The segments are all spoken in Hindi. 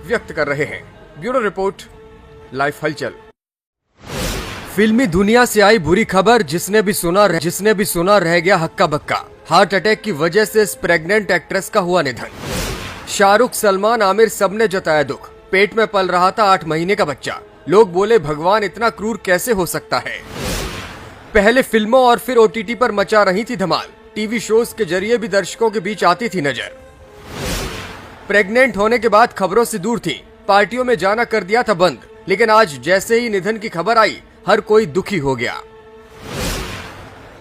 व्यक्त कर रहे हैं। ब्यूरो रिपोर्ट, लाइव हलचल। फिल्मी दुनिया से आई बुरी खबर, जिसने भी सुना रह गया हक्का बक्का। हार्ट अटैक की वजह से इस प्रेग्नेंट एक्ट्रेस का हुआ निधन। शाहरुख, सलमान, आमिर सबने जताया दुख। पेट में पल रहा था 8 महीने का बच्चा। लोग बोले भगवान इतना क्रूर कैसे हो सकता है। पहले फिल्मों और फिर OTT पर मचा रही थी धमाल। टीवी शोज के जरिए भी दर्शकों के बीच आती थी नजर। प्रेग्नेंट होने के बाद खबरों से दूर थी, पार्टियों में जाना कर दिया था बंद। लेकिन आज जैसे ही निधन की खबर आई, हर कोई दुखी हो गया।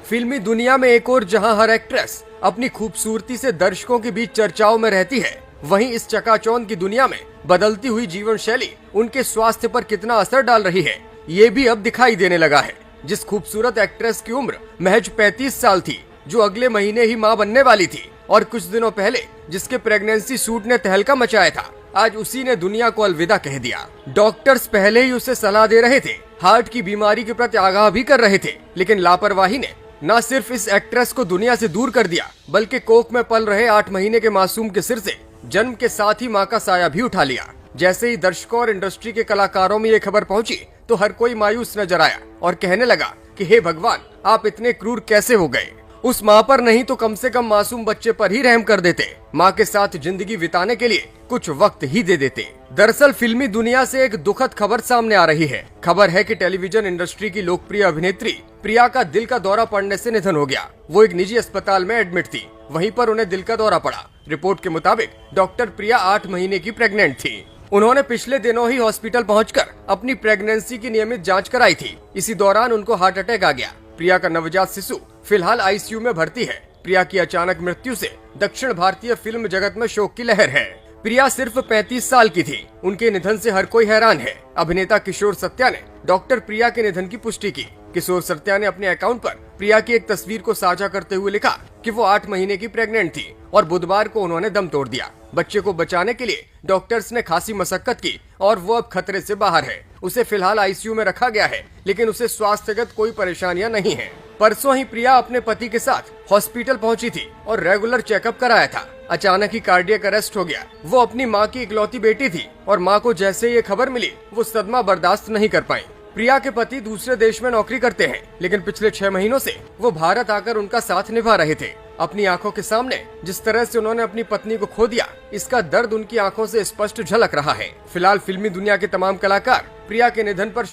फिल्मी दुनिया में एक और जहां हर एक्ट्रेस अपनी खूबसूरती से दर्शकों के बीच चर्चाओं में रहती है, वहीं इस चकाचौंध की दुनिया में बदलती हुई जीवन शैली उनके स्वास्थ्य पर कितना असर डाल रही है, ये भी अब दिखाई देने लगा है। जिस खूबसूरत एक्ट्रेस की उम्र महज 35 साल थी, जो अगले महीने ही मां बनने वाली थी, और कुछ दिनों पहले जिसके प्रेगनेंसी सूट ने तहलका मचाया था, आज उसी ने दुनिया को अलविदा कह दिया। डॉक्टर्स पहले ही उसे सलाह दे रहे थे, हार्ट की बीमारी के प्रति आगाह भी कर रहे थे, लेकिन लापरवाही ने न सिर्फ इस एक्ट्रेस को दुनिया से दूर कर दिया, बल्कि कोख में पल रहे 8 महीने के मासूम के सिर से जन्म के साथ ही मां का साया भी उठा लिया। जैसे ही दर्शकों और इंडस्ट्री के कलाकारों में ये खबर पहुंची, तो हर कोई मायूस नजर आया और कहने लगा कि हे भगवान, आप इतने क्रूर कैसे हो गए। उस माँ पर नहीं तो कम से कम मासूम बच्चे पर ही रहम कर देते, माँ के साथ जिंदगी बिताने के लिए कुछ वक्त ही दे देते। दरअसल फिल्मी दुनिया से एक दुखद खबर सामने आ रही है। खबर है कि टेलीविजन इंडस्ट्री की लोकप्रिय अभिनेत्री प्रिया का दिल का दौरा पड़ने से निधन हो गया। वो एक निजी अस्पताल में एडमिट थी, वहीं पर उन्हें दिल का दौरा पड़ा। रिपोर्ट के मुताबिक डॉक्टर प्रिया 8 महीने की प्रेग्नेंट थी। उन्होंने पिछले दिनों ही हॉस्पिटल पहुंचकर अपनी प्रेगनेंसी की नियमित जांच कराई थी। इसी दौरान उनको हार्ट अटैक आ गया। प्रिया का नवजात शिशु फिलहाल ICU में भर्ती है। प्रिया की अचानक मृत्यु से दक्षिण भारतीय फिल्म जगत में शोक की लहर है। प्रिया सिर्फ 35 साल की थी। उनके निधन से हर कोई हैरान है। अभिनेता किशोर सत्या ने डॉक्टर प्रिया के निधन की पुष्टि की। किशोर सत्या ने अपने अकाउंट पर प्रिया की एक तस्वीर को साझा करते हुए लिखा कि वो 8 महीने की प्रेग्नेंट थी और बुधवार को उन्होंने दम तोड़ दिया। बच्चे को बचाने के लिए डॉक्टर्स ने खासी मशक्कत की और वो अब खतरे से बाहर है। उसे फिलहाल ICU में रखा गया है, लेकिन उसे स्वास्थ्यगत कोई परेशानियां नहीं है। परसों ही प्रिया अपने पति के साथ हॉस्पिटल पहुंची थी और रेगुलर चेकअप कराया था। अचानक ही कार्डियक अरेस्ट हो गया। वो अपनी मां की इकलौती बेटी थी और मां को जैसे ये खबर मिली, वो सदमा बर्दाश्त नहीं कर पाई। प्रिया के पति दूसरे देश में नौकरी करते हैं, लेकिन पिछले 6 महीनों से वो भारत आकर उनका साथ निभा रहे थे। अपनी आंखों के सामने जिस तरह से उन्होंने अपनी पत्नी को खो दिया, इसका दर्द उनकी आंखों से स्पष्ट झलक रहा है। फिलहाल फिल्मी दुनिया के तमाम कलाकार प्रिया के निधन पर